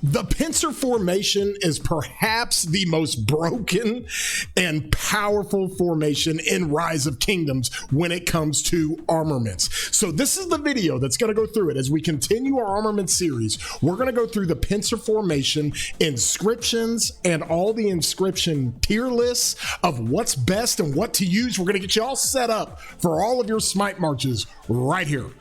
The Pincer formation is perhaps the most broken and powerful formation in Rise of Kingdoms when it comes to armaments. So this is the video that's going to go through it. As we continue our armament series, we're going to go through the Pincer formation, inscriptions, and all the inscription tier lists of what's best and what to use. We're going to get you all set up for all of your Smite marches right here.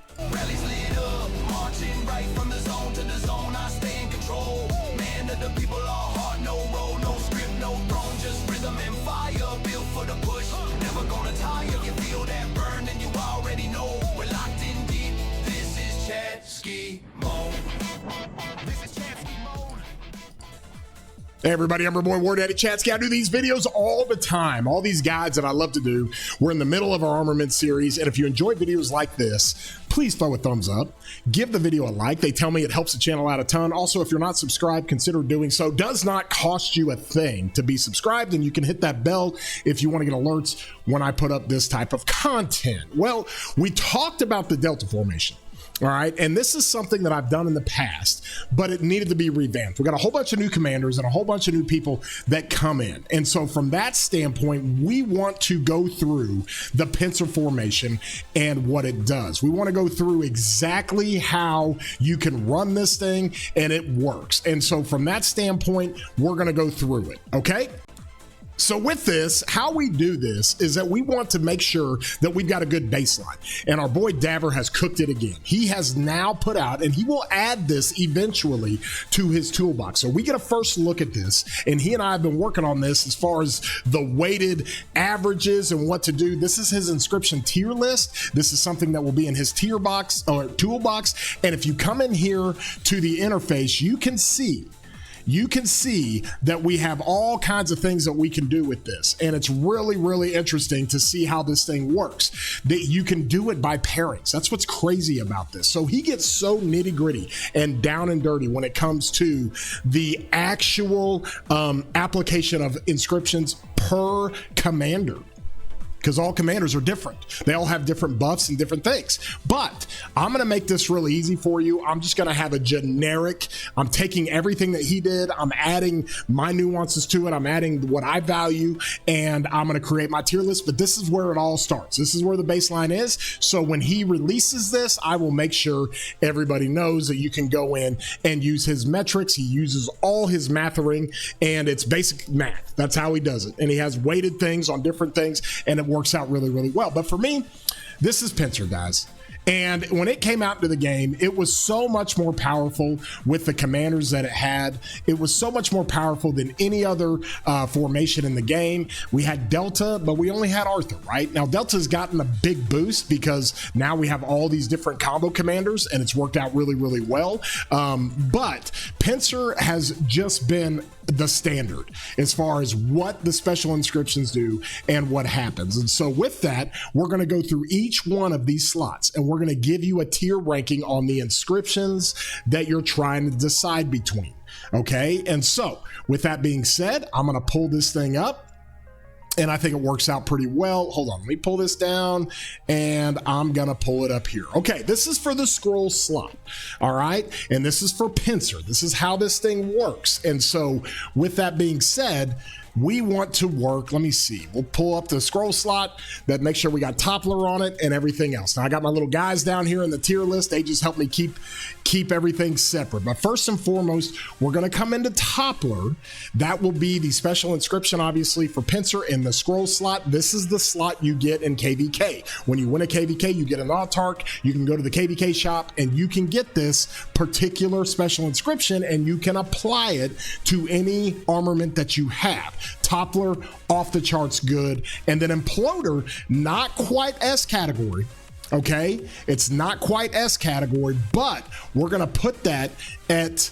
Hey everybody, I'm your boy War Daddy Chatsky. I do these videos all the time, all these guides that I love to do. We're in the middle of our armament series, and if you enjoy videos like this, please throw a thumbs up, give the video a like. They tell me it helps the channel out a ton. Also, if you're not subscribed, consider doing so. Does not cost you a thing to be subscribed, and you can hit that bell if you want to get alerts when I put up this type of content. Well, we talked about the Delta formation. All right, and this is something that I've done in the past, but it needed to be revamped. We got a whole bunch of new commanders and a whole bunch of new people that come in. And so from that standpoint, we want to go through the Pincer formation and what it does. We want to go through exactly how you can run this thing and it works. And so from that standpoint, we're going to go through it, okay? So with this, how we do this is that we want to make sure that we've got a good baseline. And our boy Davor has cooked it again. He has now put out, and he will add this eventually to his toolbox. So we get a first look at this, and he and I have been working on this as far as the weighted averages and what to do. This is his inscription tier list. This is something that will be in his tier box or toolbox. And if you come in here to the interface, you can see that we have all kinds of things that we can do with this. And it's really, really interesting to see how this thing works. That you can do it by pairings. That's what's crazy about this. So he gets so nitty gritty and down and dirty when it comes to the actual application of inscriptions per commander, because all commanders are different. They all have different buffs and different things. But I'm going to make this really easy for you. I'm just going to have a generic, I'm taking everything that he did, I'm adding my nuances to it, I'm adding what I value, and I'm going to create my tier list. But this is where it all starts. This is where the baseline is. So when he releases this, I will make sure everybody knows that you can go in and use his metrics. He uses all his mathering, and it's basic math. That's how he does it. And he has weighted things on different things, and it works out really, really well. But for me, this is Pincer, guys. And when it came out into the game, it was so much more powerful with the commanders that it had. It was so much more powerful than any other formation in the game. We had Delta, but we only had Arthur, right? Now, Delta's gotten a big boost because now we have all these different combo commanders, and it's worked out really, really well. But Pincer has just been the standard as far as what the special inscriptions do and what happens. And so with that, we're going to go through each one of these slots, and we're going to give you a tier ranking on the inscriptions that you're trying to decide between. Okay. And so with that being said, I'm going to pull this thing up, and I think it works out pretty well. Hold on, let me pull this down, and I'm gonna pull it up here. Okay, this is for the scroll slot, all right? And this is for Pincer. This is how this thing works. And so with that being said, we want to work, let me see, we'll pull up the scroll slot, that make sure we got Toppler on it and everything else. Now I got my little guys down here in the tier list. They just help me keep everything separate. But first and foremost, we're gonna come into Toppler. That will be the special inscription, obviously, for Pincer in the scroll slot. This is the slot you get in KVK. When you win a KVK, you get an autark. You can go to the KVK shop and you can get this particular special inscription, and you can apply it to any armament that you have. Toppler, off the charts good. And then Imploder, not quite S category. Okay, it's not quite S category, but we're gonna put that at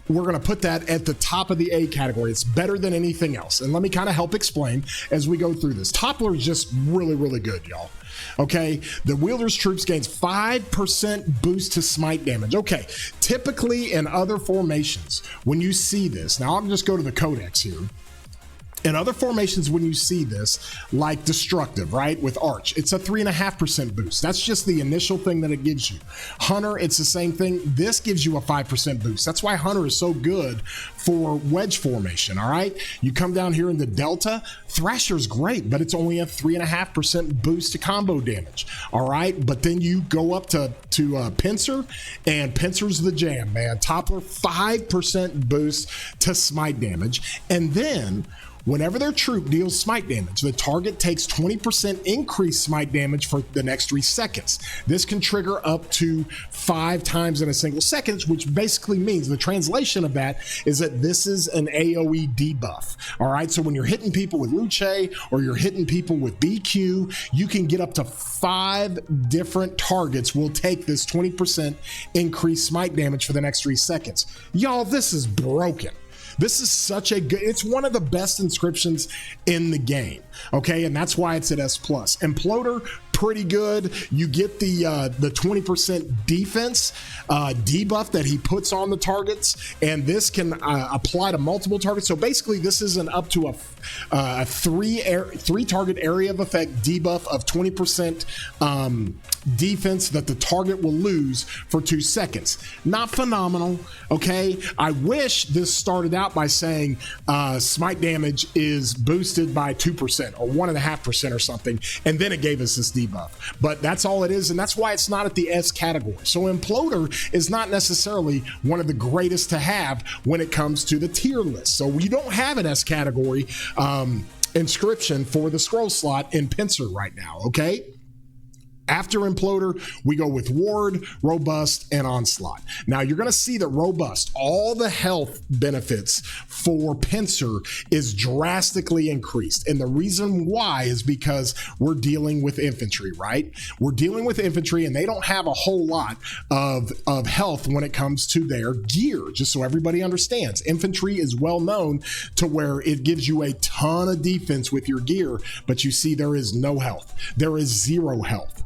the top of the A category. It's better than anything else. And let me kind of help explain as we go through this. Toppler is just really, really good, y'all. Okay, the wielder's troops gains 5% boost to smite damage. Okay, typically in other formations, when you see this, now I'll just go to the codex here. In other formations, when you see this, like Destructive, right, with Arch, it's a 3.5% boost. That's just the initial thing that it gives you. Hunter, it's the same thing. This gives you a 5% boost. That's why Hunter is so good for wedge formation, all right? You come down here in the Delta, Thrasher's great, but it's only a 3.5% boost to combo damage, all right? But then you go up to Pincer, and Pincer's the jam, man. Toppler, 5% boost to smite damage, and then whenever their troop deals smite damage, the target takes 20% increased smite damage for the next 3 seconds. This can trigger up to 5 times in a single second, which basically means the translation of that is that this is an AoE debuff. All right, so when you're hitting people with Luce or you're hitting people with BQ, you can get up to 5 different targets will take this 20% increased smite damage for the next 3 seconds. Y'all, this is broken. This is such a good, it's one of the best inscriptions in the game, okay? And that's why it's at S+. Imploder, pretty good. You get the 20% defense debuff that he puts on the targets, and this can apply to multiple targets. So basically, this is an up to a 3 target area of effect debuff of 20% defense that the target will lose for 2 seconds. Not phenomenal, okay? I wish this started out by saying smite damage is boosted by 2% or 1.5% or something, and then it gave us this debuff. But that's all it is, and that's why it's not at the S category. So Imploder is not necessarily one of the greatest to have when it comes to the tier list. So we don't have an S category inscription for the scroll slot in Pincer right now, okay? After Imploder, we go with Ward, Robust, and Onslaught. Now, you're going to see that Robust, all the health benefits for Pincer is drastically increased. And the reason why is because we're dealing with infantry, right? We're dealing with infantry, and they don't have a whole lot of health when it comes to their gear, just so everybody understands. Infantry is well known to where it gives you a ton of defense with your gear, but you see there is no health. There is 0 health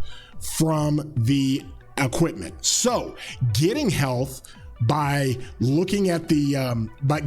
from the equipment. So getting health by looking at the by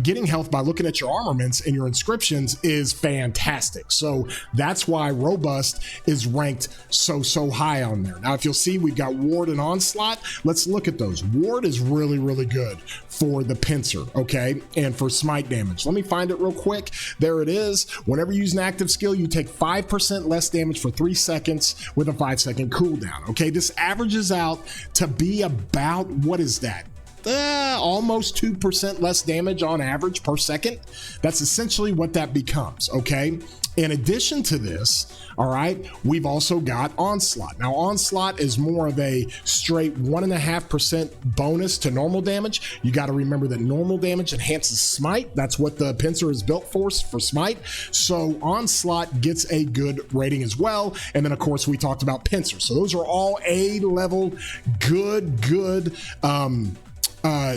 looking at your armaments and your inscriptions is fantastic. So that's why Robust is ranked so high on there. Now, if you'll see, we've got Ward and Onslaught. Let's look at those. Ward is really good for the Pincer, okay, and for smite damage. Let me find it real quick. There it is. Whenever you use an active skill, you take 5% less damage for 3 seconds with a 5-second cooldown. Okay, this averages out to be about, what is that? Almost 2% less damage on average per second. That's essentially what that becomes, okay? In addition to this, all right, we've also got Onslaught. Now, Onslaught is more of a straight 1.5% bonus to normal damage. You got to remember that normal damage enhances Smite. That's what the Pincer is built for Smite. So Onslaught gets a good rating as well. And then, of course, we talked about Pincer. So those are all A-level good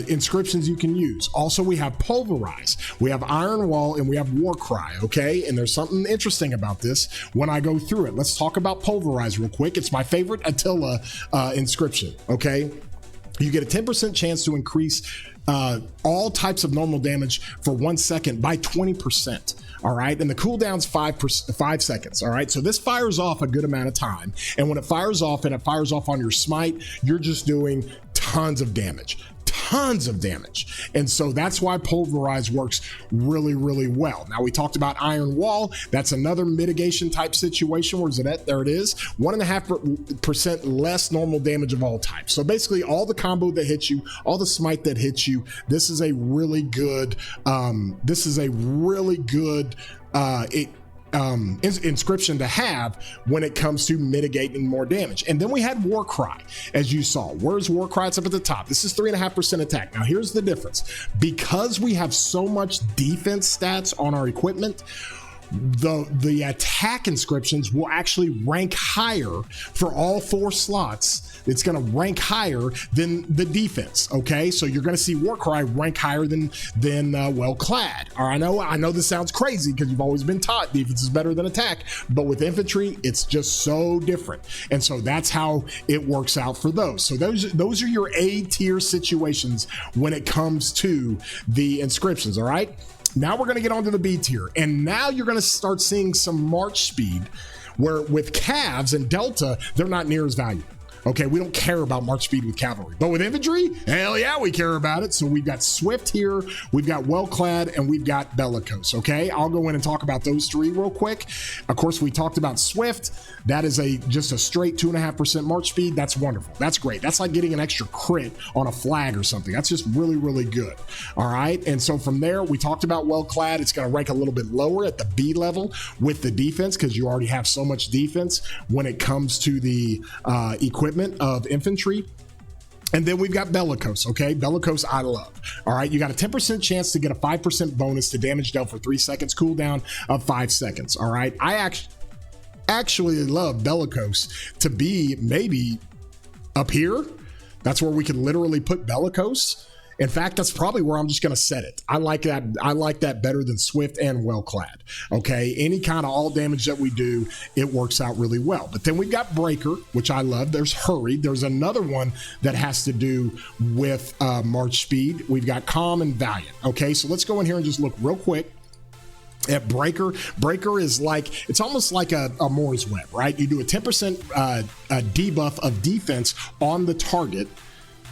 inscriptions you can use. Also, we have Pulverize, we have Iron Wall, and we have Warcry, okay? And there's something interesting about this when I go through it. Let's talk about Pulverize real quick. It's my favorite Attila inscription, okay? You get a 10% chance to increase all types of normal damage for 1 second by 20%. All right, and the cooldown's 5 seconds. All right, so this fires off a good amount of time, and when it fires off and it fires off on your smite, you're just doing tons of damage. And so that's why Pulverize works really well. Now, we talked about Iron Wall. That's another mitigation type situation. Where's it at? There it is. 1.5% less normal damage of all types. So basically all the combo that hits you, all the smite that hits you, this is a really good inscription to have when it comes to mitigating more damage. And then we had Warcry, as you saw. Where's Warcry? It's up at the top. This is 3.5% attack. Now, here's the difference. Because we have so much defense stats on our equipment, the attack inscriptions will actually rank higher for all 4 slots. It's going to rank higher than the defense. Okay, so you're going to see Warcry rank higher than Well Clad. Or I know this sounds crazy because you've always been taught defense is better than attack, but with infantry, it's just so different. And so that's how it works out for those. So those are your A tier situations when it comes to the inscriptions. All right. Now we're going to get onto the B tier, and now you're going to start seeing some march speed where with calves and delta, they're not near as valuable. Okay, we don't care about march speed with cavalry, but with infantry, hell yeah, we care about it. So we've got Swift here, we've got Well-Clad, and we've got Bellicose. Okay, I'll go in and talk about those three real quick. Of course, we talked about Swift. That is just a straight 2.5% march speed. That's wonderful. That's great. That's like getting an extra crit on a flag or something. That's just really, really good. All right, and so from there, we talked about Well-Clad. It's going to rank a little bit lower at the B level with the defense because you already have so much defense when it comes to the equipment of infantry. And then we've got Bellicose. Okay, Bellicose I love. All right, you got a 10% chance to get a 5% bonus to damage dealt for 3 seconds, cooldown of 5 seconds. All right, I actually love Bellicose to be maybe up here. That's where we could literally put Bellicose. In fact, that's probably where I'm just going to set it. I like that. I like that better than Swift and Well-Clad. Okay, any kind of all damage that we do, it works out really well. But then we've got Breaker, which I love. There's Hurried. There's another one that has to do with march speed. We've got Calm and Valiant. Okay, so let's go in here and just look real quick at Breaker. Breaker is like, it's almost like a Moore's Web, right? You do a 10% debuff of defense on the target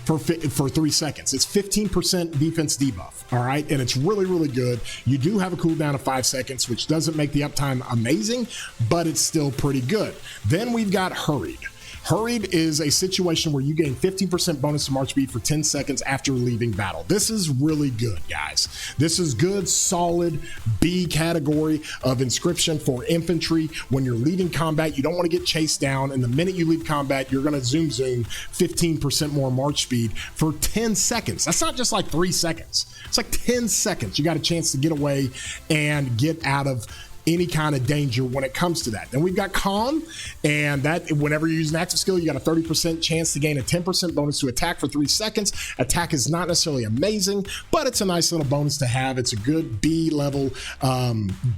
for 3 seconds. It's 15% defense debuff, all right? And it's really, really good. You do have a cooldown of 5 seconds, which doesn't make the uptime amazing, but it's still pretty good. Then we've got Hurried. Hurried is a situation where you gain 15% bonus to march speed for 10 seconds after leaving battle. This is really good, guys. This is good, solid B category of inscription for infantry. When you're leaving combat, you don't want to get chased down, and the minute you leave combat, you're going to zoom 15% more march speed for 10 seconds. That's not just like 3 seconds. It's like 10 seconds. You got a chance to get away and get out of any kind of danger when it comes to that. Then we've got Calm, and that whenever you use an active skill, you got a 30% chance to gain a 10% bonus to attack for 3 seconds. Attack is not necessarily amazing, but it's a nice little bonus to have. It's a good B level,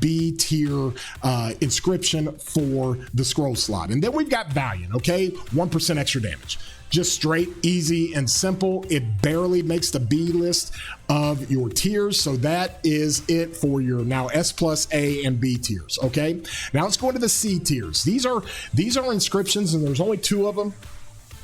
B tier inscription for the scroll slot. And then we've got Valiant, okay? 1% extra damage. Just straight, easy, and simple. It barely makes the B list of your tiers. So that is it for your now S plus A and B tiers. Okay. Now let's go into the C tiers. These are inscriptions, and there's only 2 of them.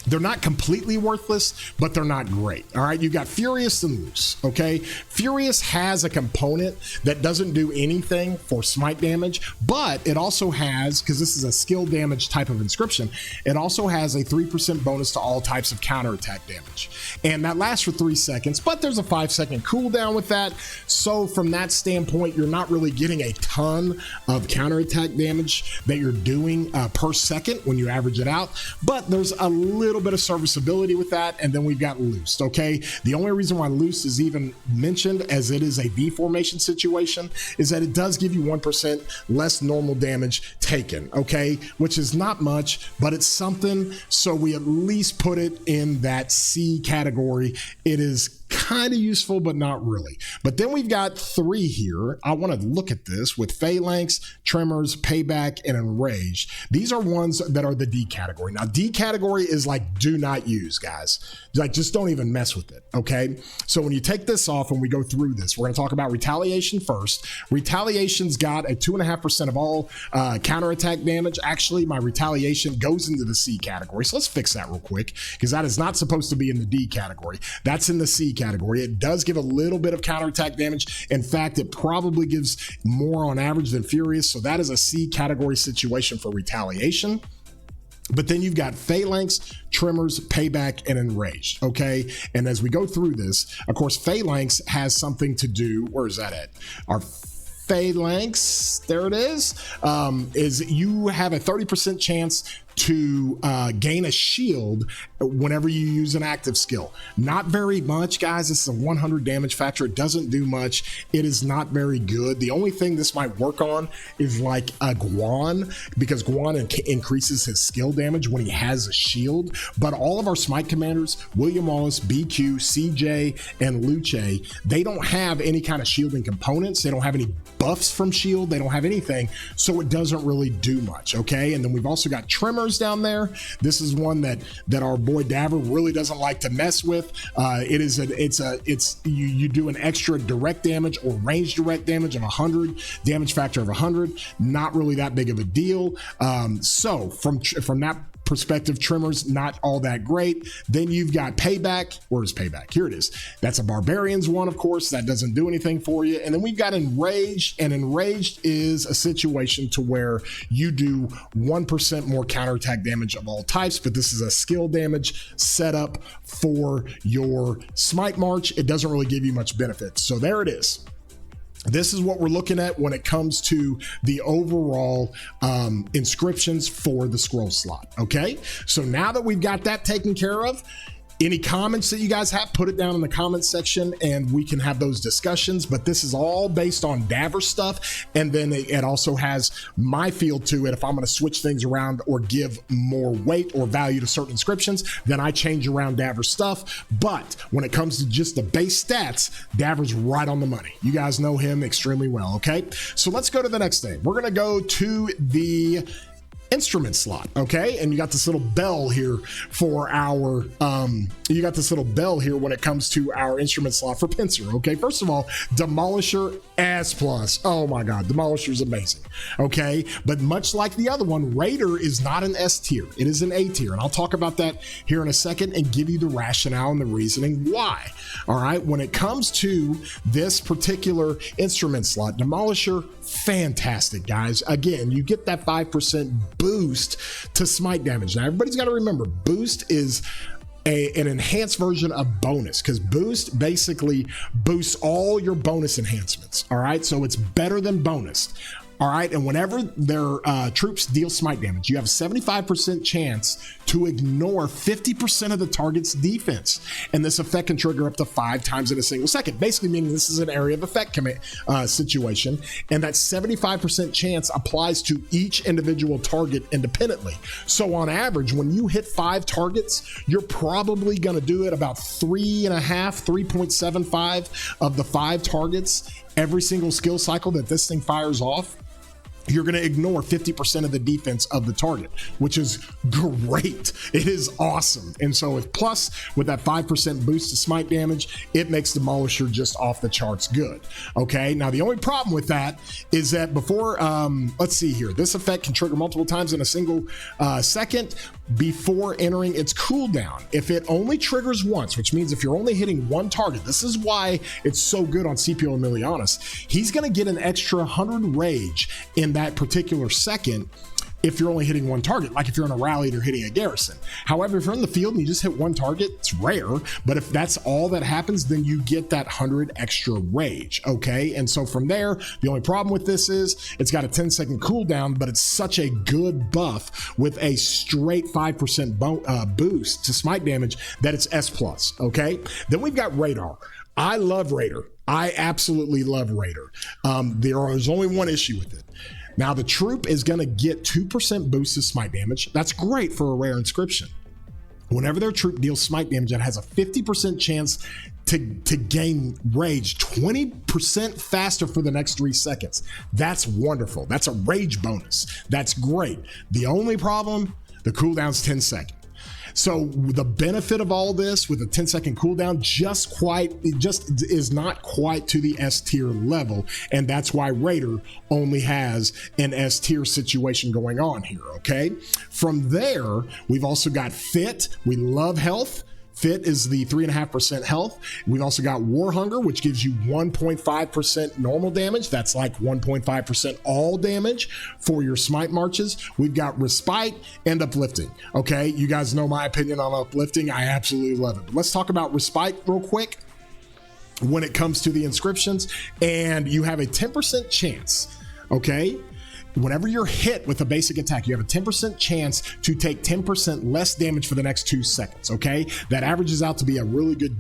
They're not completely worthless, but they're not great. All right, you got Furious and Loose. Okay, Furious has a component that doesn't do anything for smite damage, but it also has, because this is a skill damage type of inscription, it also has a 3% bonus to all types of counterattack damage, and that lasts for 3 seconds. But there's a 5-second cooldown with that. So from that standpoint, you're not really getting a ton of counterattack damage that you're doing per second when you average it out. But there's a little bit of serviceability with that. And then we've got Loosed. Okay, the only reason why Loosed is even mentioned, as it is a V formation situation, is that it does give you 1% less normal damage taken. Okay, which is not much, but it's something. So we at least put it in that C category. It is kind of useful, but not really. But then we've got 3 here. I want to look at this with Phalanx, Tremors, Payback, and Enraged. These are ones that are the D category. Now, D category is like do not use, guys. Like just don't even mess with it, okay? So when you take this off and we go through this, we're going to talk about Retaliation first. Retaliation's got a 2.5% of all counterattack damage. Actually, my Retaliation goes into the C category. So let's fix that real quick, because that is not supposed to be in the D category. That's in the C category. It does give a little bit of counterattack damage. In fact, it probably gives more on average than Furious. So that is a C category situation for Retaliation. But then you've got Phalanx, Tremors, Payback, and Enraged, okay? And as we go through this, of course, Phalanx has something to do, where is that at? Our Phalanx, there it is you have a 30% chance to gain a shield whenever you use an active skill. Not very much, guys. This is a 100 damage factor. It doesn't do much. It is not very good. The only thing this might work on is like a Guan, because Guan increases his skill damage when he has a shield. But all of our Smite commanders, William Wallace, BQ, CJ, and Luce, they don't have any kind of shielding components. They don't have any buffs from shield. They don't have anything. So it doesn't really do much, okay? And then we've also got Tremor, trimmers down there. This is one that our boy Davor really doesn't like to mess with. You do an extra direct damage or range direct damage of 100, damage factor of 100. Not really that big of a deal. So from that perspective, trimmers not all that great. Then you've got Payback. Where's Payback? Here it is. That's a Barbarians one, of course. That doesn't do anything for you. And then we've got Enraged, and Enraged is a situation to where you do 1% more counterattack damage of all types, but this is a skill damage setup for your Smite March. It doesn't really give you much benefit. So there it is. This is what we're looking at when it comes to the overall inscriptions for the scroll slot. Okay, so now that we've got that taken care of, any comments that you guys have, put it down in the comments section and we can have those discussions. But this is all based on Davor stuff, and then it also has my feel to it. If I'm going to switch things around or give more weight or value to certain inscriptions, then I change around Davor stuff. But when it comes to just the base stats, Davor's right on the money. You guys know him extremely well. Okay, so let's go to the next thing. We're going to go to the instrument slot. Okay, and you got this little bell here for our you got this little bell here when it comes to our instrument slot for Pincer. Okay, first of all, Demolisher S+. Oh my god, Demolisher is amazing. Okay, but much like the other one, Raider is not an S tier, it is an A tier, and I'll talk about that here in a second and give you the rationale and the reasoning why. All right, when it comes to this particular instrument slot, Demolisher, fantastic, guys. Again, you get that 5% boost to smite damage. Now everybody's got to remember, boost is an enhanced version of bonus, because boost basically boosts all your bonus enhancements. All right, so it's better than bonus. All right, and whenever their troops deal smite damage, you have a 75% chance to ignore 50% of the target's defense. And this effect can trigger up to 5 times in a single second, basically meaning this is an area of effect situation. And that 75% chance applies to each individual target independently. So on average, when you hit 5 targets, you're probably going to do it about 3.75 of the 5 targets every single skill cycle that this thing fires off. You're going to ignore 50% of the defense of the target, which is great. It is awesome. And so if plus with that 5% boost to smite damage, it makes Demolisher just off the charts good. Okay, now the only problem with that is that before, let's see here, this effect can trigger multiple times in a single second before entering its cooldown. If it only triggers once, which means if you're only hitting one target, this is why it's so good on Scipio Emilianus, he's going to get an extra 100 rage in that particular second if you're only hitting one target, like if you're in a rally and you're hitting a garrison. However, if you're in the field and you just hit one target, it's rare, but if that's all that happens, then you get that 100 extra rage, okay? And so from there, the only problem with this is it's got a 10-second cooldown, but it's such a good buff with a straight 5% boost to smite damage that it's S+, okay? Then we've got Radar. I love Raider. I absolutely love Raider. There's only one issue with it. Now, the troop is going to get 2% boost to smite damage. That's great for a rare inscription. Whenever their troop deals smite damage, it has a 50% chance to gain rage 20% faster for the next 3 seconds. That's wonderful. That's a rage bonus. That's great. The only problem, the cooldown's 10 seconds. So the benefit of all this with a 10-second cooldown just is not quite to the S tier level, and that's why Raider only has an S tier situation going on here. Okay, from there we've also got Fit. We love health. Fit is the 3.5% health. We've also got War Hunger, which gives you 1.5% normal damage. That's like 1.5% all damage for your smite marches. We've got Respite and Uplifting. Okay, you guys know my opinion on Uplifting. I absolutely love it. But let's talk about Respite real quick when it comes to the inscriptions. And you have a 10% chance, okay? Whenever you're hit with a basic attack, you have a 10% chance to take 10% less damage for the next 2 seconds, okay? That averages out to be a really good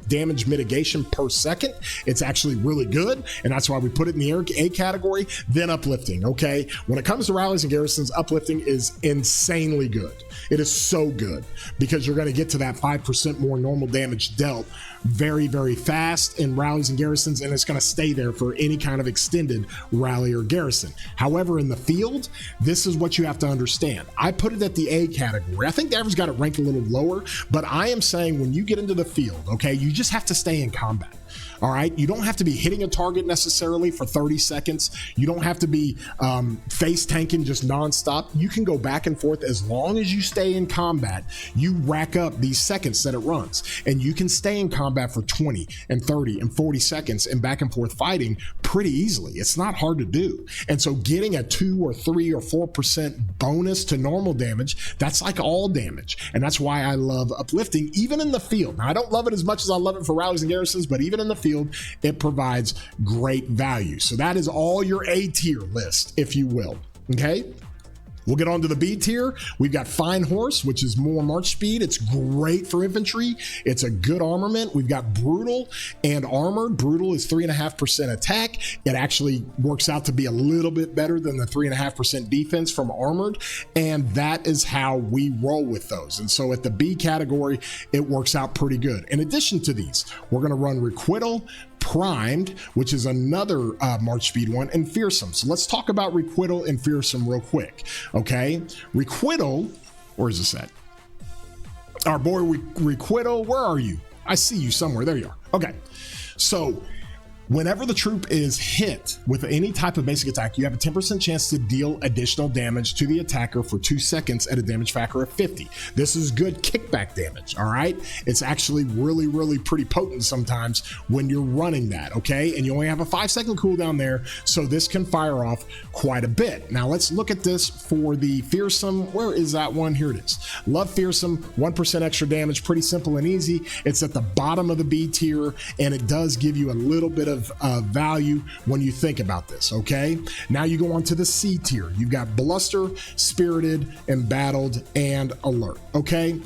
damage mitigation per second. It's actually really good, and that's why we put it in the A category. Then Uplifting, okay? When it comes to rallies and garrisons, Uplifting is insanely good. It is so good because you're going to get to that 5% more normal damage dealt very, very fast in rallies and garrisons, and it's going to stay there for any kind of extended rally or garrison. However, However, in the field, this is what you have to understand. I put it at the A category. I think Davor's got it ranked a little lower, but I am saying when you get into the field, okay, you just have to stay in combat. All right, you don't have to be hitting a target necessarily for 30 seconds. You don't have to be face tanking just nonstop. You can go back and forth as long as you stay in combat. You rack up these seconds that it runs, and you can stay in combat for 20 and 30 and 40 seconds and back and forth fighting pretty easily. It's not hard to do. And so getting a 2 or 3 or 4% bonus to normal damage, that's like all damage. And that's why I love uplifting, even in the field. Now, I don't love it as much as I love it for rallies and garrisons, but even in the field, it provides great value. So that is all your A tier list, if you will. Okay. We'll get on to the B tier. We've got Fine Horse, which is more march speed. It's great for infantry. It's a good armament. We've got Brutal and Armored. Brutal is 3.5% attack. It actually works out to be a little bit better than the 3.5% defense from Armored. And that is how we roll with those. And so at the B category, it works out pretty good. In addition to these, we're going to run Requital, Primed, which is another march speed one, and Fearsome. So let's talk about Requital and Fearsome real quick. Okay, Requital, where is this at? Our boy Requital, where are you? I see you somewhere. There you are. Okay, so whenever the troop is hit with any type of basic attack, you have a 10% chance to deal additional damage to the attacker for 2 seconds at a damage factor of 50. This is good kickback damage, all right? It's actually really, really pretty potent sometimes when you're running that, okay? And you only have a 5-second cooldown there, so this can fire off quite a bit. Now let's look at this for the Fearsome. Where is that one? Here it is. Love Fearsome, 1% extra damage, pretty simple and easy. It's at the bottom of the B tier, and it does give you a little bit of value when you think about this. Okay, now you go on to the C tier. You've got Bluster, Spirited, Embattled, and Alert. Okay,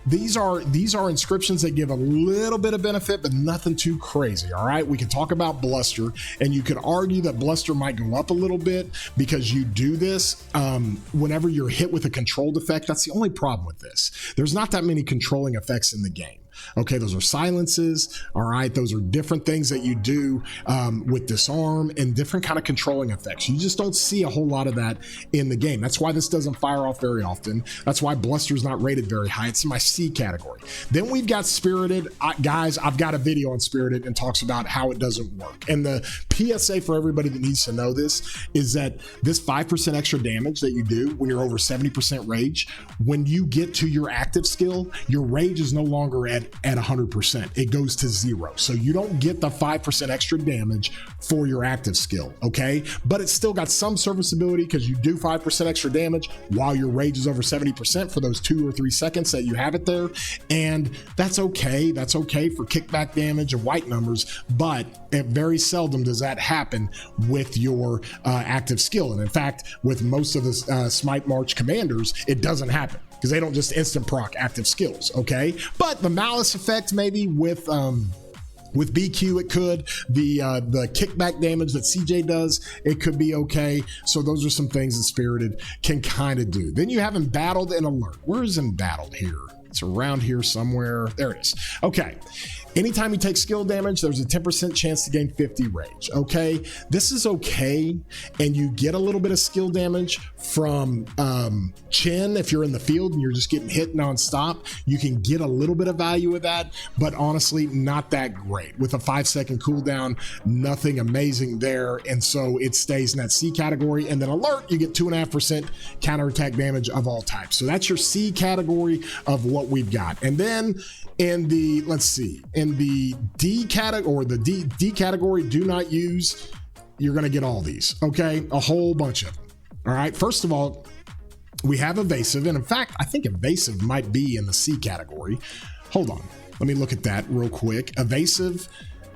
these are inscriptions that give a little bit of benefit, but nothing too crazy. All right, we can talk about Bluster, and you could argue that Bluster might go up a little bit because you do this whenever you're hit with a controlled effect. That's the only problem with this. There's not that many controlling effects in the game. Okay, those are silences. All right, those are different things that you do with disarm and different kind of controlling effects. You just don't see a whole lot of that in the game. That's why this doesn't fire off very often. That's why Bluster's not rated very high. It's in my C category. Then we've got Spirited. Guys, I've got a video on Spirited and talks about how it doesn't work. And the PSA for everybody that needs to know this is that this 5% extra damage that you do when you're over 70% rage, when you get to your active skill, your rage is no longer at 100%. It goes to 0. So you don't get the 5% extra damage for your active skill, okay? But it's still got some serviceability because you do 5% extra damage while your rage is over 70% for those 2 or 3 seconds that you have it there. And that's okay. That's okay for kickback damage and white numbers, but very seldom does that happen with your active skill. And in fact, with most of the Smite March commanders, it doesn't happen, because they don't just instant proc active skills, okay? But the malice effect maybe with BQ, it could. The kickback damage that CJ does, it could be okay. So those are some things that Spirited can kind of do. Then you have Embattled and Alert. Where is Embattled here? It's around here somewhere. There it is. Okay. Anytime you take skill damage, there's a 10% chance to gain 50 rage. Okay, this is okay, and you get a little bit of skill damage from Chin if you're in the field and you're just getting hit nonstop. You can get a little bit of value with that, but honestly, not that great. With a 5-second cooldown, nothing amazing there, and so it stays in that C category. And then Alert, you get 2.5% counterattack damage of all types. So that's your C category of what we've got. And then in the, let's see, in the D category, or the D category, do not use, you're going to get all these, okay? A whole bunch of them. All right. First of all, we have Evasive. And in fact, I think Evasive might be in the C category. Hold on. Let me look at that real quick. Evasive.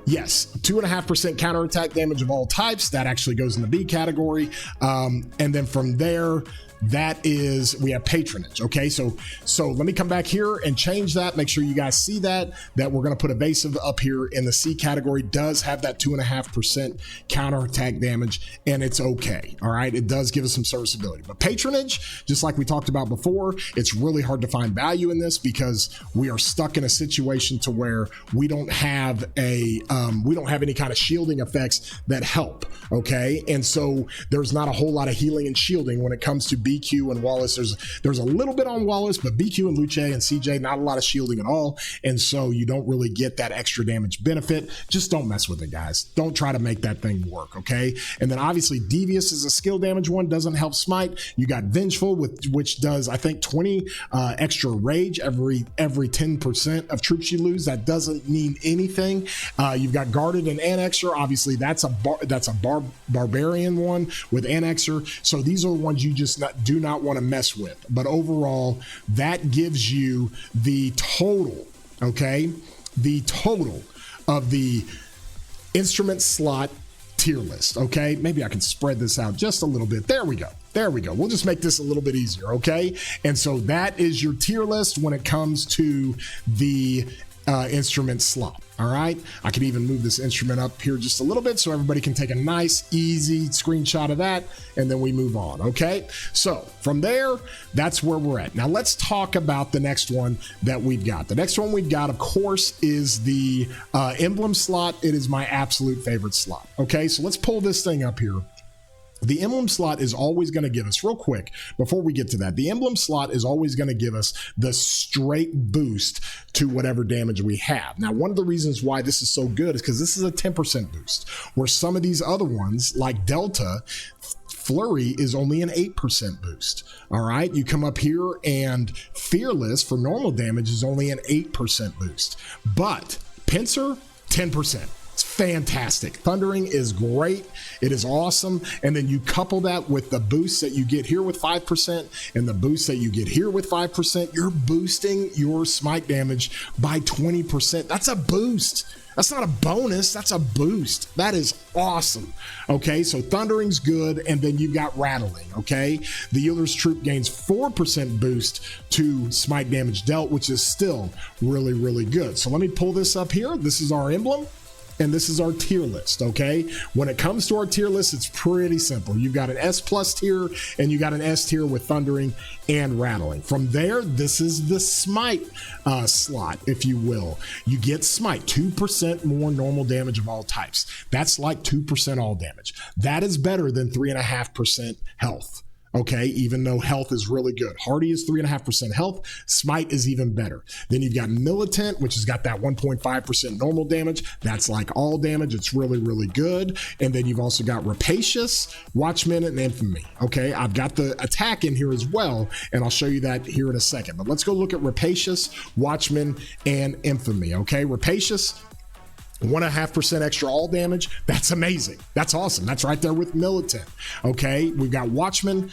Yes, 2.5% counterattack damage of all types. That actually goes in the B category. And then from there, that is, we have patronage. Okay, so let me come back here and change that. Make sure you guys see that we're going to put evasive up here in the C category. Does have that 2.5% counter attack damage, and it's okay. All right, it does give us some serviceability. But patronage, just like we talked about before, it's really hard to find value in this because we are stuck in a situation to where we don't have any kind of shielding effects that help. Okay, and so there's not a whole lot of healing and shielding when it comes to BQ and Wallace. There's a little bit on Wallace, but BQ and Luce and CJ, not a lot of shielding at all, and so you don't really get that extra damage benefit. Just don't mess with it, guys. Don't try to make that thing work. Okay, and then obviously Devious is a skill damage one, doesn't help Smite. You got Vengeful, which does I think 20 extra rage every 10% of troops you lose. That doesn't mean anything. You've got Guarded and Annexer. Obviously that's a barbarian one with Annexer. So these are the ones you just do not want to mess with. But overall, that gives you the total, okay? The total of the instrument slot tier list, okay? Maybe I can spread this out just a little bit. There we go. There we go. We'll just make this a little bit easier, okay? And so that is your tier list when it comes to the instrument slot. All right, I can even move this instrument up here just a little bit so everybody can take a nice easy screenshot of that, and then we move on. Okay, so from there, that's where we're at. Now let's talk about the next one that we've got. The next one we've got, of course, is the emblem slot. It is my absolute favorite slot. Okay, so let's pull this thing up here. The emblem slot is always going to give us, real quick, before we get to that, the emblem slot is always going to give us the straight boost to whatever damage we have. Now, one of the reasons why this is so good is because this is a 10% boost, where some of these other ones, like Delta, Flurry is only an 8% boost. All right, you come up here and Fearless for normal damage is only an 8% boost, but Pincer, 10%. It's fantastic. Thundering is great. It is awesome. And then you couple that with the boost that you get here with 5% and the boost that you get here with 5%, you're boosting your smite damage by 20%. That's a boost. That's not a bonus. That's a boost. That is awesome. Okay, so Thundering's good, and then you've got Rattling. Okay, the Healer's Troop gains 4% boost to smite damage dealt, which is still really, really good. So let me pull this up here. This is our emblem. And this is our tier list, okay? When it comes to our tier list, it's pretty simple. You've got an S plus tier, and you got an S tier with Thundering and Rattling. From there, this is the Smite slot, if you will. You get Smite, 2% more normal damage of all types. That's like 2% all damage. That is better than 3.5% health. Okay, even though health is really good. Hardy is 3.5% health. Smite is even better. Then you've got Militant, which has got that 1.5% normal damage. That's like all damage. It's really, really good. And then you've also got Rapacious, Watchman, and Infamy. Okay, I've got the attack in here as well, and I'll show you that here in a second. But let's go look at Rapacious, Watchman, and Infamy. Okay, Rapacious, 1.5% extra all damage. That's amazing. That's awesome. That's right there with Militant. Okay, we've got Watchman.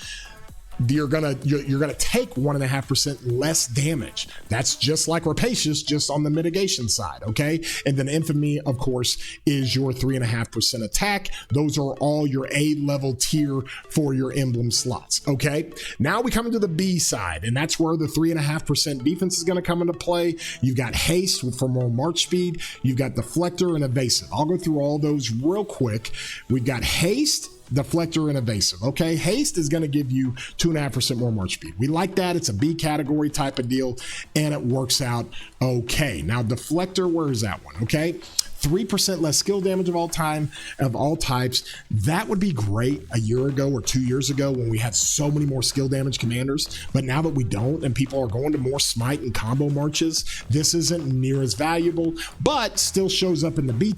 You're gonna take 1.5% less damage. That's just like Rapacious, just on the mitigation side. Okay, and then Infamy, of course, is your 3.5% attack. Those are all your A level tier for your emblem slots. Okay, now we come into the B side, and that's where the 3.5% defense is going to come into play. You've got Haste for more march speed. You've got Deflector and Evasive. I'll go through all those real quick. We've got Haste, Deflector, and Evasive. Okay, Haste is going to give you 2.5% more march speed. We like that. It's a B category type of deal, and it works out okay. Now, Deflector, where is that one? Okay, 3% less skill damage of all types. That would be great a year ago or 2 years ago when we had so many more skill damage commanders, but now that we don't and people are going to more smite and combo marches, this isn't near as valuable, but still shows up in the B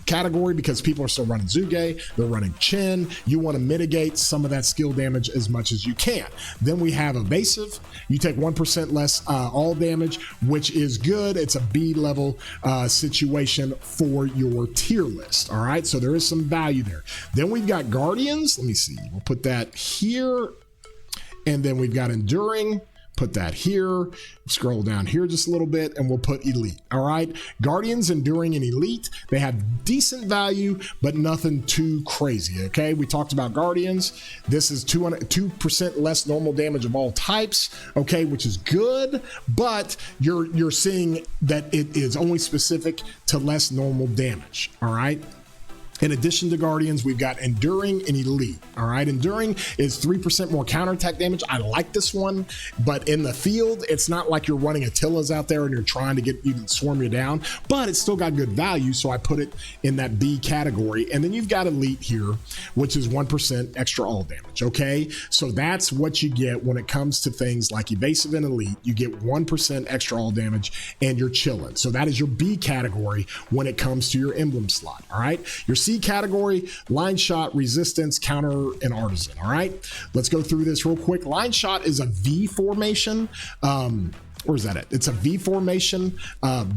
category because people are still running Zuge, they're running Chin. You want to mitigate some of that skill damage as much as you can. Then we have Evasive. You take 1% less all damage, which is good. It's a B level situation for your tier list. All right, so there is some value there. Then we've got Guardians. Let me see. We'll put that here. And then we've got Enduring. put that here, scroll down here just a little bit, and we'll put elite. All right, Guardians, Enduring, and Elite, they have decent value, but nothing too crazy. Okay, we talked about Guardians. This is 2% less normal damage of all types, okay, which is good, but you're seeing that it is only specific to less normal damage. All right. In addition to Guardians, we've got Enduring and Elite. All right, Enduring is 3% more counterattack damage. I like this one, but in the field, it's not like you're running Attilas out there and you're trying to get even swarm you down, but it's still got good value, so I put it in that B category. And then you've got Elite here, which is 1% extra all damage, okay? So that's what you get when it comes to things like Evasive and Elite. You get 1% extra all damage, and you're chilling. So that is your B category when it comes to your Emblem slot, all right? Your C category, Line Shot, Resistance, Counter, and Artisan. All right, let's go through this real quick. Line Shot is a V formation. Where's that at? It's a V formation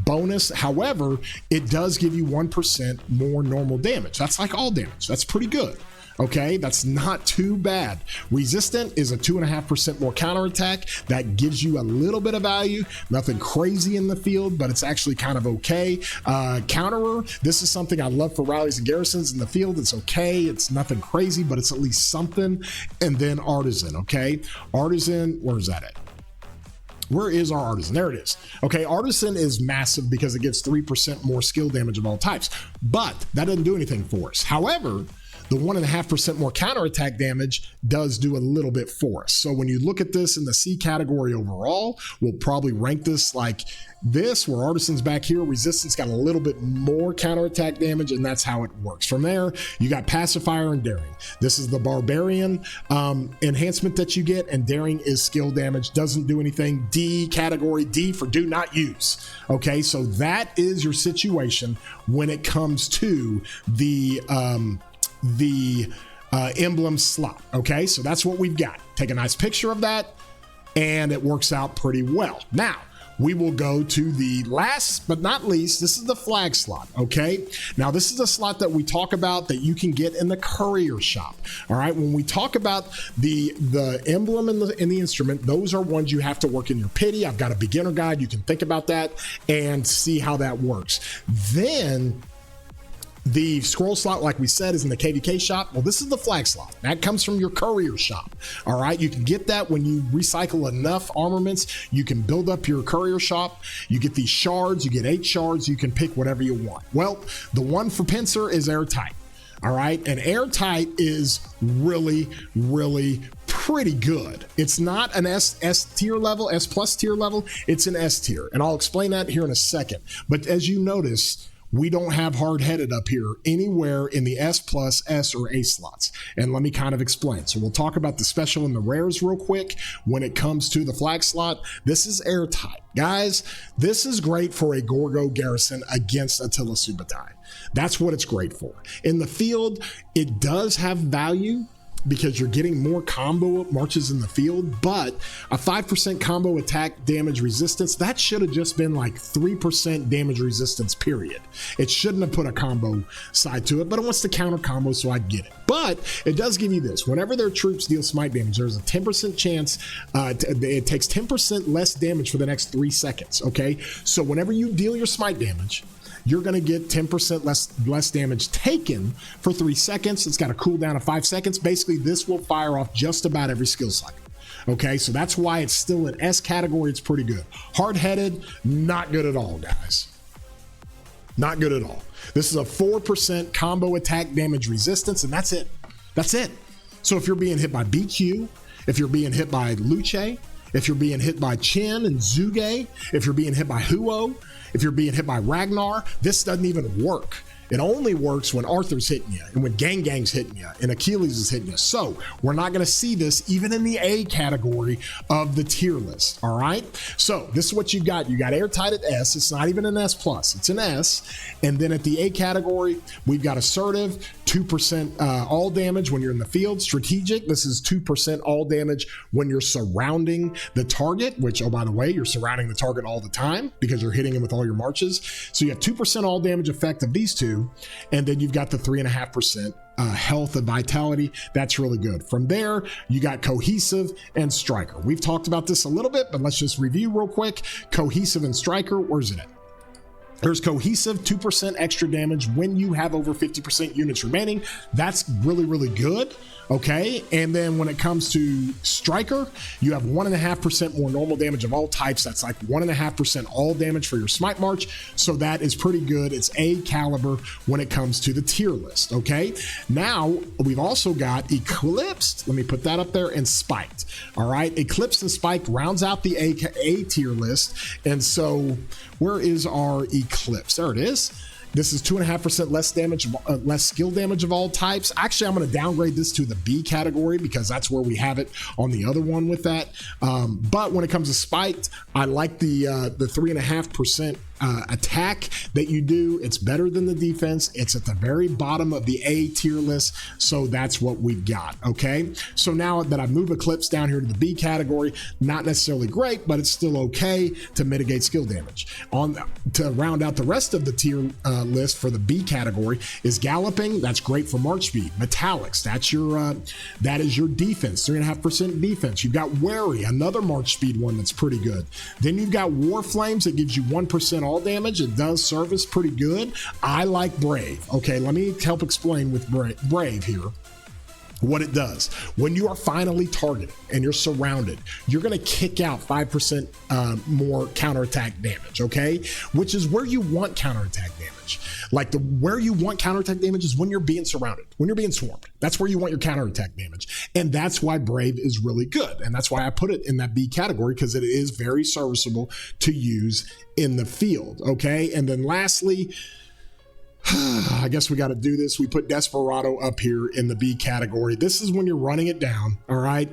bonus. However, it does give you 1% more normal damage. That's like all damage. That's pretty good. Okay, that's not too bad. Resistant is a 2.5% more counterattack. That gives you a little bit of value. Nothing crazy in the field, but it's actually kind of okay. Counterer, this is something I love for rallies and garrisons in the field. It's okay. It's nothing crazy, but it's at least something. And then Artisan, okay? Artisan, where's that at? Where is our Artisan? There it is. Okay, Artisan is massive because it gives 3% more skill damage of all types, but that doesn't do anything for us. However, the 1.5% more counterattack damage does do a little bit for us. So when you look at this in the C category overall, we'll probably rank this like this, where Artisan's back here. Resistance got a little bit more counterattack damage, and that's how it works. From there, you got Pacifier and Daring. This is the Barbarian enhancement that you get, and Daring is skill damage, doesn't do anything. D category, D for do not use. Okay, so that is your situation when it comes to the Emblem slot. Okay, so that's what we've got. Take a nice picture of that, and it works out pretty well. Now we will go to the last but not least. This is the flag slot. Okay, now this is a slot that we talk about that you can get in the courier shop. All right, when we talk about the emblem and the instrument, those are ones you have to work in your pity. I've got a beginner guide. You can think about that and see how that works. Then the scroll slot, like we said, is in the KVK shop. Well, this is the flag slot. That comes from your courier shop. All right, you can get that when you recycle enough armaments. You can build up your courier shop. You get these shards. You get 8 shards. You can pick whatever you want. Well, the one for Pincer is airtight. All right, and airtight is really, really pretty good. It's not an S tier level, S plus tier level. It's an S tier, and I'll explain that here in a second. But as you notice, we don't have hard-headed up here anywhere in the S plus, S, or A slots. And let me kind of explain. So we'll talk about the special and the rares real quick. When it comes to the flag slot, this is airtight. Guys, this is great for a Gorgo garrison against Attila Subutai. That's what it's great for. In the field, it does have value because you're getting more combo marches in the field, but a 5% combo attack damage resistance, that should have just been like 3% damage resistance, period. It shouldn't have put a combo side to it, but it wants to counter combo, so I get it. But it does give you this. Whenever their troops deal smite damage, there's a 10% chance, it takes 10% less damage for the next 3 seconds, okay? So whenever you deal your smite damage, you're going to get 10% less damage taken for 3 seconds. It's got a cooldown of 5 seconds. Basically, this will fire off just about every skill cycle. Okay, so that's why it's still an S category. It's pretty good. Hard-headed, not good at all, guys. Not good at all. This is a 4% combo attack damage resistance, and that's it. That's it. So if you're being hit by BQ, if you're being hit by Luce, if you're being hit by Chen and Zuge, if you're being hit by Huo, if you're being hit by Ragnar, this doesn't even work. It only works when Arthur's hitting you and when Gang's hitting you and Achilles is hitting you. So we're not going to see this even in the A category of the tier list. All right. So this is what you got. You got airtight at S. It's not even an S plus. It's an S. And then at the A category, we've got assertive, 2% all damage when you're in the field. Strategic, this is 2% all damage when you're surrounding the target, which, oh, by the way, you're surrounding the target all the time because you're hitting him with all your marches. So you have 2% all damage effect of these two. 2. And then you've got the 3.5% health and vitality. That's really good. From there, you got cohesive and striker. We've talked about this a little bit, but let's just review real quick. Cohesive and striker, where's it at? There's cohesive, 2% extra damage when you have over 50% units remaining. That's really, really good. Okay, and then when it comes to striker, you have 1.5% more normal damage of all types. That's like 1.5% all damage for your Smite March. So that is pretty good. It's A caliber when it comes to the tier list. Okay, now we've also got Eclipsed. Let me put that up there, and Spiked. All right, Eclipsed and Spiked rounds out the A tier list. And so where is our Eclipse? There it is. This is 2.5% less damage, less skill damage of all types. Actually, I'm going to downgrade this to the B category because that's where we have it on the other one with that. But when it comes to Spiked, I like the 3.5% attack that you do. It's better than the defense. It's at the very bottom of the A tier list. So that's what we've got. Okay. So now that I move Eclipse down here to the B category, not necessarily great, but it's still okay to mitigate skill damage. To round out the rest of the tier list for the B category is Galloping. That's great for March speed. Metallics. That is your defense. 3.5% defense. You've got Wary, another March speed one that's pretty good. Then you've got War Flames that gives you 1% all damage. It does service pretty good. I like Brave. Okay, let me help explain with Brave here what it does. When you are finally targeted and you're surrounded, you're going to kick out 5% more counterattack damage, okay? Which is where you want counterattack damage. Like where you want counterattack damage is when you're being surrounded, when you're being swarmed. That's where you want your counterattack damage. And that's why Brave is really good. And that's why I put it in that B category, because it is very serviceable to use in the field, okay? And then lastly, I guess we got to do this. We put Desperado up here in the B category. This is when you're running it down, all right?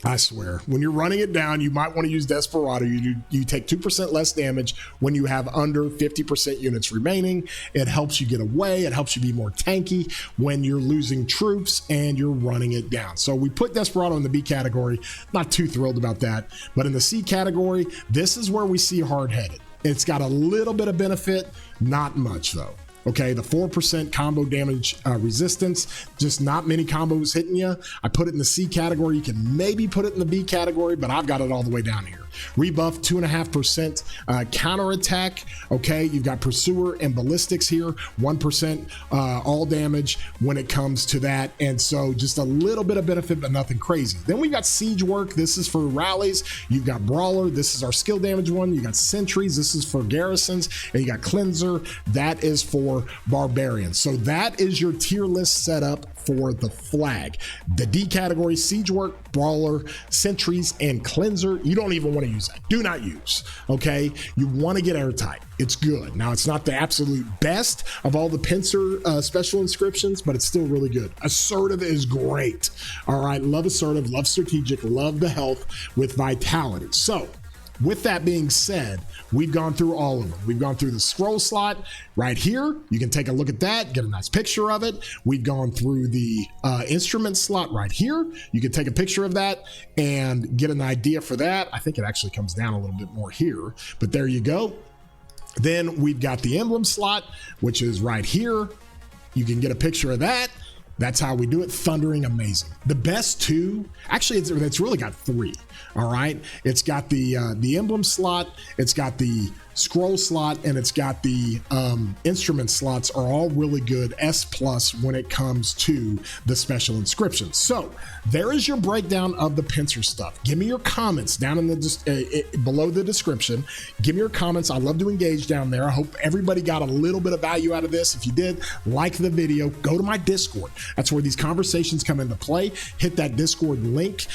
I swear, when you're running it down, you might want to use Desperado. You take 2% less damage when you have under 50% units remaining. It helps you get away. It helps you be more tanky when you're losing troops and you're running it down. So we put Desperado in the B category. Not too thrilled about that. But in the C category, this is where we see Hard-Headed. It's got a little bit of benefit, not much though. Okay, the 4% combo damage resistance, just not many combos hitting you. I put it in the C category. You can maybe put it in the B category, but I've got it all the way down here. Rebuff, 2.5% counterattack. Okay, you've got Pursuer and Ballistics here, 1% all damage when it comes to that. And so just a little bit of benefit, but nothing crazy. Then we've got Siege Work. This is for rallies. You've got Brawler. This is our skill damage one. You got Sentries. This is for garrisons. And you got Cleanser. That is for Barbarians. So that is your tier list setup for the flag. The D category: Siege Work, Brawler, Sentries, and Cleanser. You don't even want to use that. Do not use. Okay, you want to get airtight. It's good. Now, it's not the absolute best of all the Pincer special inscriptions, but it's still really good. Assertive is great. All right, love assertive, love strategic, love the health with vitality. So with that being said, we've gone through all of them. We've gone through the scroll slot right here. You can take a look at that, get a nice picture of it. We've gone through the instrument slot right here. You can take a picture of that and get an idea for that. I think it actually comes down a little bit more here, but there you go. Then we've got the emblem slot, which is right here. You can get a picture of that. That's how we do it. Thundering amazing. The best two, actually, it's really got three. All right, it's got the emblem slot, it's got the scroll slot, and it's got the instrument slots are all really good. S+ when it comes to the special inscriptions. So there is your breakdown of the Pincer stuff. Give me your comments down in the below the description. Give me your comments. I love to engage down there. I hope everybody got a little bit of value out of this. If you did, like the video, go to my Discord. That's where these conversations come into play. Hit that Discord link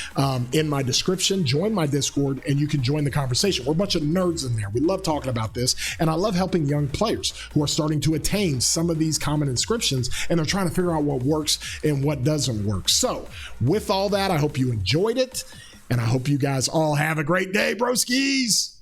in my description. Join my Discord and you can join the conversation. We're a bunch of nerds in there. We love talking about this, and I love helping young players who are starting to attain some of these common inscriptions, and they're trying to figure out what works and what doesn't work. So with all that, I hope you enjoyed it, and I hope you guys all have a great day, broskies.